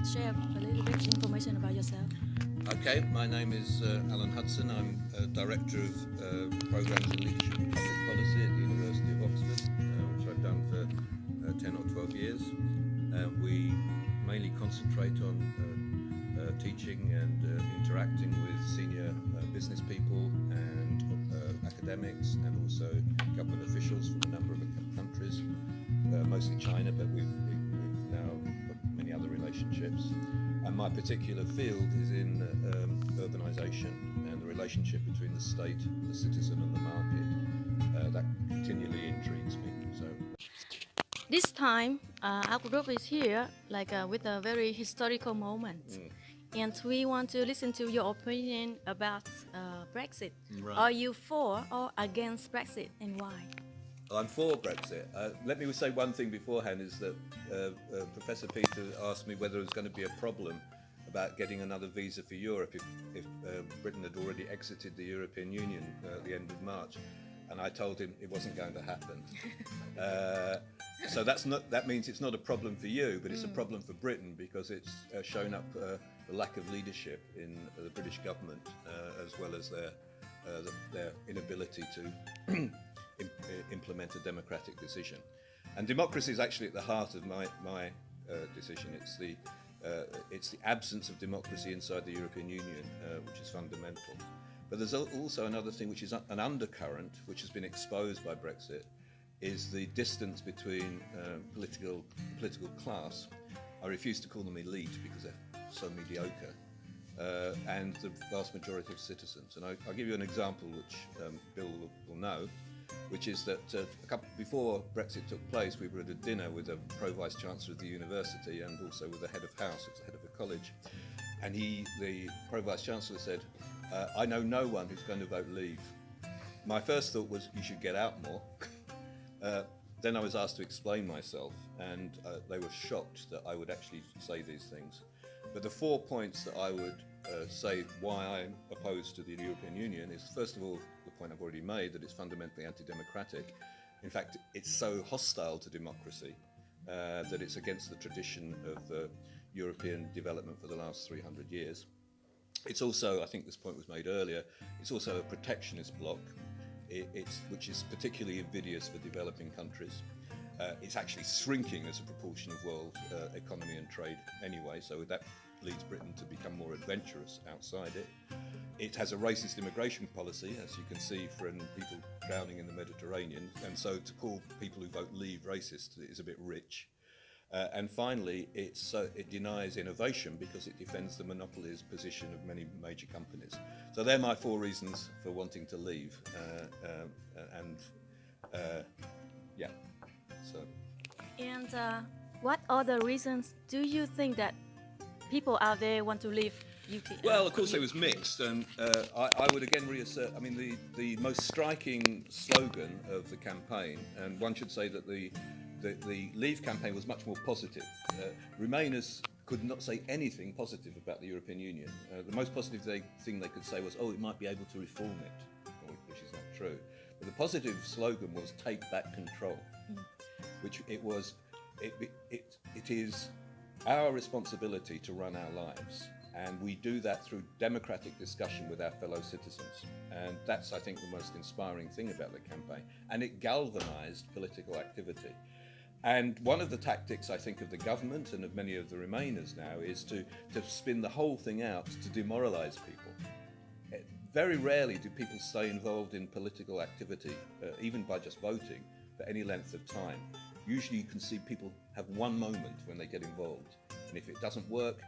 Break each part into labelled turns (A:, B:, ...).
A: share a little bit information about yourself?
B: Okay, my name is Alan Hudson. I'm Director of Programs in Leadership and Public Policy at the University of Oxford, which I've done for 10 or 12 years. We mainly concentrate on teaching and interacting with senior business people and academics and also government officials from a number of countries, mostly China, but we've now got many other relationships. And my particular field is in urbanisation and the relationship between the state, the citizen and the market. That continually intrigues me. So
A: This time, our group is here with a very historical moment. And we want to listen to your opinion about Brexit.
B: Right.
A: Are you for or against Brexit, and why?
B: Well, I'm for Brexit. Let me say one thing beforehand, is that Professor Peter asked me whether there was going to be a problem about getting another visa for Europe if Britain had already exited the European Union at the end of March. And I told him it wasn't going to happen. So that means it's not a problem for you, but it's a problem for Britain, because it's shown up the lack of leadership in the British government, as well as their inability to implement a democratic decision. And democracy is actually at the heart of my decision. It's the absence of democracy inside the European Union, which is fundamental. But there's also another thing, which is an undercurrent, which has been exposed by Brexit, is the distance between political class. I refuse to call them elite because they're so mediocre, and the vast majority of citizens. And I'll give you an example which Bill will know, which is that before Brexit took place, we were at a dinner with a Pro-Vice Chancellor of the university and also with the head of house, the head of a college. And the Pro-Vice Chancellor said, I know no one who's going to vote leave. My first thought was, you should get out more. Then I was asked to explain myself, and they were shocked that I would actually say these things. But the 4 points that I would say why I'm opposed to the European Union is, first of all, the point I've already made, that it's fundamentally anti-democratic. In fact, it's so hostile to democracy that it's against the tradition of European development for the last 300 years. It's also, I think this point was made earlier, it's also a protectionist bloc, which is particularly invidious for developing countries. It's actually shrinking as a proportion of world economy and trade anyway, so that leads Britain to become more adventurous outside it. It has a racist immigration policy, as you can see from people drowning in the Mediterranean, and so to call people who vote leave racist is a bit rich. And finally, it denies innovation because it defends the monopolies position of many major companies. So they're my 4 reasons for wanting to leave.
A: And what other reasons do you think that people out there want to leave UK?
B: Well, of course, it was mixed, and I would again reassert. I mean, the most striking slogan of the campaign, and one should say that the Leave campaign was much more positive. Remainers could not say anything positive about the European Union. The most positive thing they could say was, "Oh, it might be able to reform it," which is not true. But the positive slogan was "Take back control," which it is our responsibility to run our lives, and we do that through democratic discussion with our fellow citizens. And that's, I think, the most inspiring thing about the campaign. And it galvanised political activity. And one of the tactics, I think, of the government and of many of the Remainers now is to spin the whole thing out to demoralise people. Very rarely do people stay involved in political activity, even by just voting, for any length of time. Usually you can see people have one moment when they get involved, and if it doesn't work,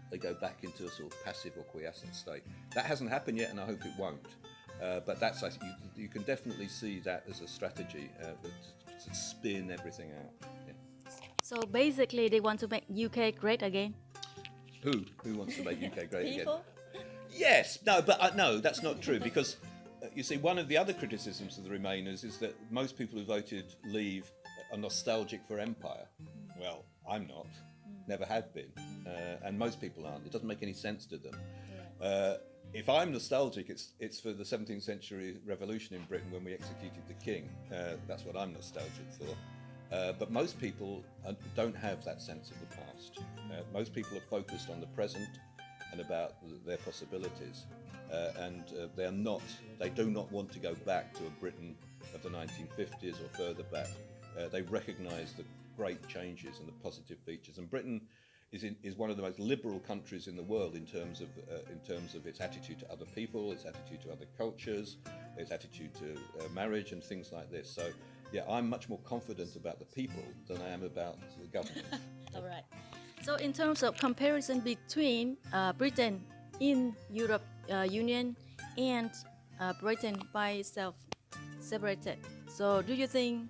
B: they go back into a sort of passive or quiescent state. That hasn't happened yet, and I hope it won't. But that's, you can definitely see that as a strategy to spin everything out. Yeah.
A: So basically, they want to make UK great again.
B: Who wants to make UK great again?
A: People?
B: Yes, no, but no, that's not true, because you see, one of the other criticisms of the Remainers is that most people who voted Leave are nostalgic for empire. Well, I'm not, never have been, and most people aren't. It doesn't make any sense to them. If I'm nostalgic, it's for the 17th century revolution in Britain when we executed the king. That's what I'm nostalgic for. But most people don't have that sense of the past. Most people are focused on the present and about their possibilities, and they do not want to go back to a Britain of the 1950s or further back. They recognise the great changes and the positive features, and Britain is one of the most liberal countries in the world in terms of its attitude to other people, its attitude to other cultures, its attitude to marriage and things like this. So yeah, I'm much more confident about the people than I am about the government.
A: All right. So in terms of comparison between Britain in Europe Union and Britain by itself separated, so do you think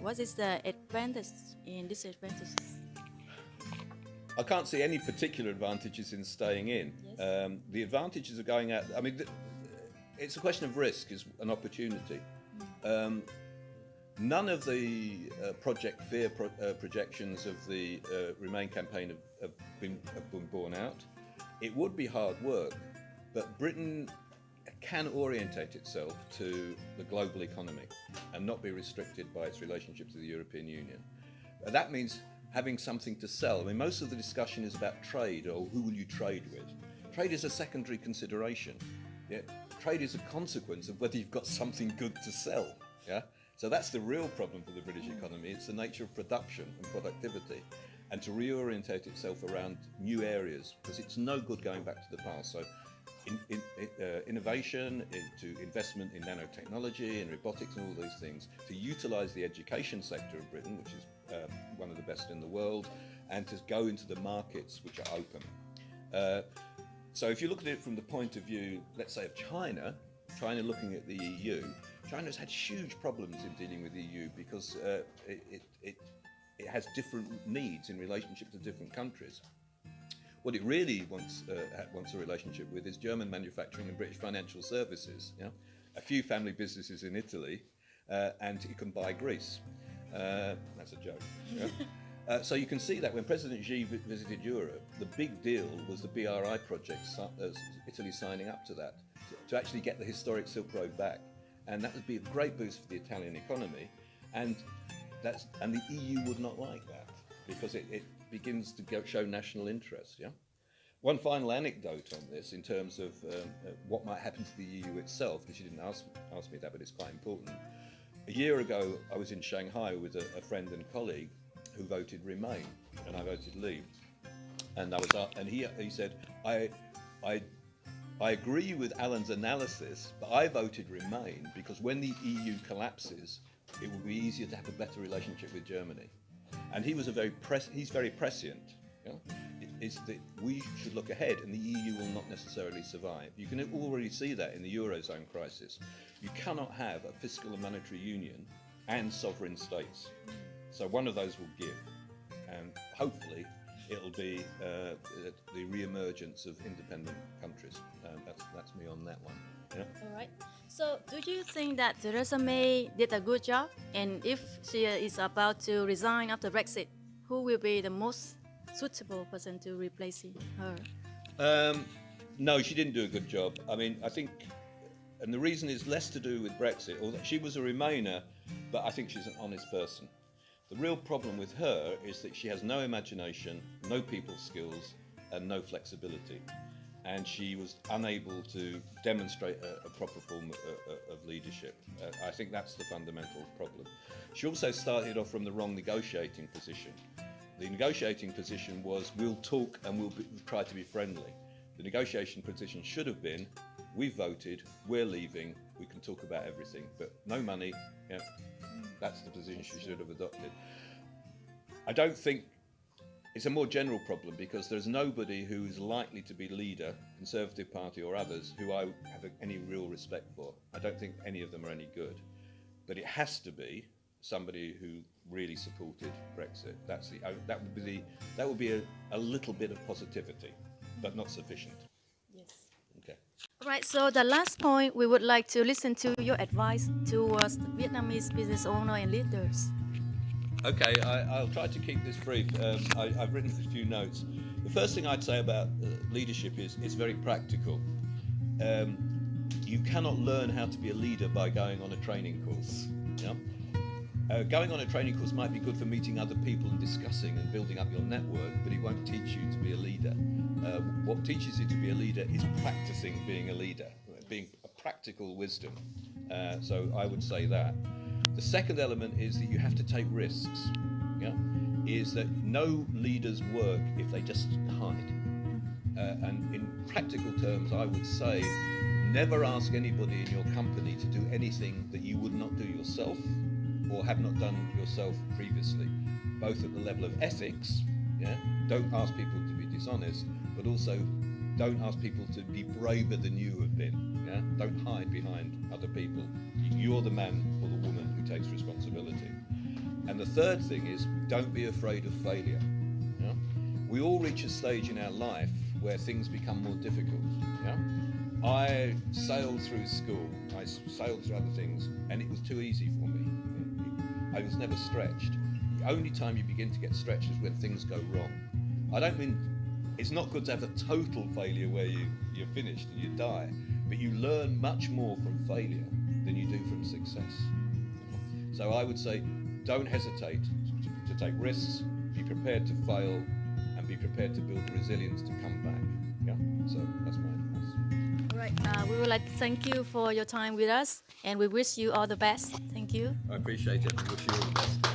A: what is the advantage and disadvantages?
B: I can't see any particular advantages in staying in.
A: Yes.
B: The advantages of going out, I mean, it's a question of risk, is an opportunity. None of the Project Fear projections of the Remain campaign have been borne out. It would be hard work, but Britain can orientate itself to the global economy and not be restricted by its relationship to the European Union. That means having something to sell. I mean, most of the discussion is about trade, or who will you trade with. Trade is a secondary consideration. Yeah? Trade is a consequence of whether you've got something good to sell. Yeah? So that's the real problem for the British economy. It's the nature of production and productivity, and to reorientate itself around new areas, because it's no good going back to the past. So innovation, into investment in nanotechnology and robotics and all those things, to utilise the education sector of Britain, which is one of the best in the world, and to go into the markets which are open. So if you look at it from the point of view, let's say, of China looking at the EU, China's had huge problems in dealing with the EU because it has different needs in relationship to different countries. What it really wants a relationship with is German manufacturing and British financial services. Yeah? A few family businesses in Italy, and it can buy Greece. That's a joke. Yeah? So you can see that when President Xi visited Europe, the big deal was the BRI project, Italy signing up to that, to actually get the historic Silk Road back. And that would be a great boost for the Italian economy. And the EU would not like that, because it begins to show national interest. Yeah. One final anecdote on this, in terms of what might happen to the EU itself, because you didn't ask me that, but it's quite important. A year ago, I was in Shanghai with a friend and colleague who voted Remain, and I voted Leave. And he said, I agree with Alan's analysis, but I voted Remain because when the EU collapses, it will be easier to have a better relationship with Germany. And he's very prescient. You know? Is that we should look ahead, and the EU will not necessarily survive. You can already see that in the Eurozone crisis. You cannot have a fiscal and monetary union and sovereign states. So one of those will give, and hopefully it'll be the re-emergence of independent countries. That's me on that one. Yeah?
A: All right. So do you think that Theresa May did a good job? And if she is about to resign after Brexit, who will be the most suitable person to replace her?
B: No, she didn't do a good job. I mean, I think, and the reason is less to do with Brexit, or that she was a Remainer, but I think she's an honest person. The real problem with her is that she has no imagination, no people skills, and no flexibility. And she was unable to demonstrate a proper form of leadership. I think that's the fundamental problem. She also started off from the wrong negotiating position. The negotiating position was, we'll talk and we'll try to be friendly. The negotiation position should have been, we've voted, we're leaving, we can talk about everything, but no money. You know, that's the position she should have adopted. I don't think it's a more general problem, because there's nobody who is likely to be leader, Conservative Party or others, who I have any real respect for. I don't think any of them are any good. But it has to be somebody who really supported Brexit. That would be a little bit of positivity, but not sufficient.
A: Yes.
B: Okay.
A: All right. So the last point, we would like to listen to your advice towards the Vietnamese business owners and leaders.
B: Okay, I'll try to keep this brief. I've written a few notes. The first thing I'd say about leadership is it's very practical. You cannot learn how to be a leader by going on a training course. Yeah? Going on a training course might be good for meeting other people and discussing and building up your network, but it won't teach you to be a leader. What teaches you to be a leader is practicing being a leader, being a practical wisdom. So I would say that. The second element is that you have to take risks. Yeah? Is that no leaders work if they just hide. And in practical terms, I would say, never ask anybody in your company to do anything that you would not do yourself or have not done yourself previously, both at the level of ethics. Yeah? Don't ask people to be dishonest, but also don't ask people to be braver than you have been. Yeah? Don't hide behind other people. You're the man or the woman who takes responsibility. And the third thing is, don't be afraid of failure. Yeah? We all reach a stage in our life where things become more difficult. Yeah? I sailed through school, I sailed through other things, and it was too easy for me. I was never stretched. The only time you begin to get stretched is when things go wrong. I don't mean, it's not good to have a total failure where you're finished and you die, but you learn much more from failure than you do from success. So I would say, don't hesitate to take risks, be prepared to fail, and be prepared to build resilience to come back. Yeah, so that's my advice.
A: All right. We would like to thank you for your time with us, and we wish you all the best. Thank you.
B: I appreciate it. I wish you all the best.